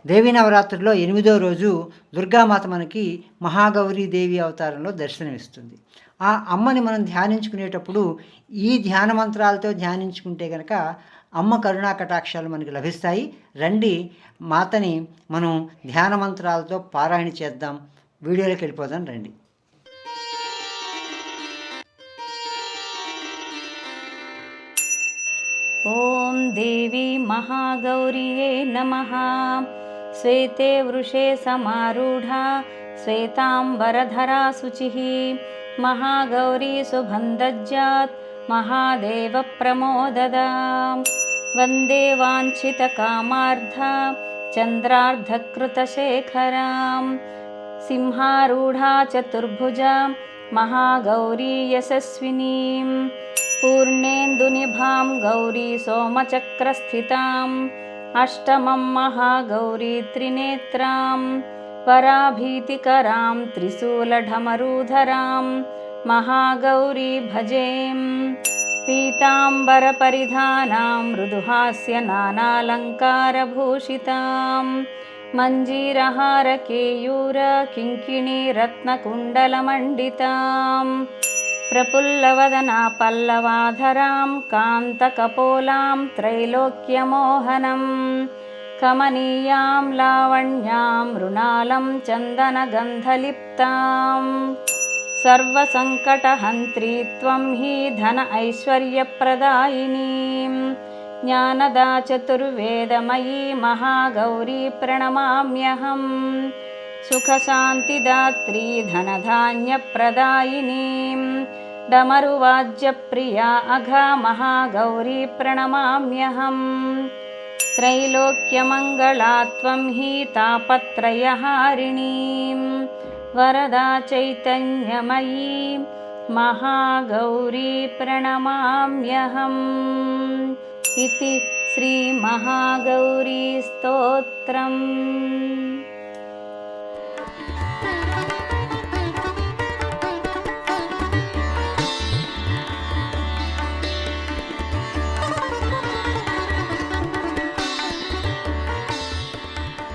దేవీ నవరాత్రుల్లో 8వ రోజు దుర్గామాత మనకి మహాగౌరీ దేవి అవతారంలో దర్శనమిస్తుంది. ఆ అమ్మని మనం ధ్యానించుకునేటప్పుడు ఈ ధ్యాన మంత్రాలతో ధ్యానించుకుంటే గనక అమ్మ కరుణా కటాక్షాలు మనకి లభిస్తాయి. రండి మాతని మనం ధ్యాన మంత్రాలతో పారాయణ చేద్దాం. వీడియోలోకెళ్ళిపోదాం రండి. ॐ देवी महागौर्यै नमः। श्वेते वृषे समारूढा श्वेताम्बरधरा शुचिः महागौरी सुबन्धज्जात् महादेवप्रमोददा। वन्दे वाञ्छितकामार्धा चन्द्रार्धकृतशेखरां सिंहारूढा चतुर्भुजा महागौरी यशस्विनीं पूर्णेन्दुनिभां गौरी सोमचक्रस्थिताम् अष्टमं महागौरी त्रिनेत्रां पराभीतिकरां त्रिशूलढमरूधरां महागौरी भजेम्। पीताम्बरपरिधानां मृदुहास्य नानालङ्कारभूषितां मञ्जीरहारकेयूर किङ्किणी रत्नकुण्डलमण्डितां प्रफुल्लवदना पल्लवाधरां कान्तकपोलां त्रैलोक्यमोहनं कमनीयां लावण्यां मृणालं चन्दनगन्धलिप्ताम् सर्वसङ्कटहन्त्री त्वं हि धन ऐश्वर्यप्रदायिनीं ज्ञानदा चतुर्वेदमयी महागौरी प्रणमाम्यहं सुखशान्तिदात्री धनधान्यप्रदायिनीं डमरुवाद्यप्रिया अघा महागौरी प्रणमाम्यहं त्रैलोक्यमङ्गला त्वं हि तापत्रयहारिणीं वरदा चैतन्यमयी महागौरी प्रणमाम्यहम् इति श्रीमहागौरी स्तोत्रम्।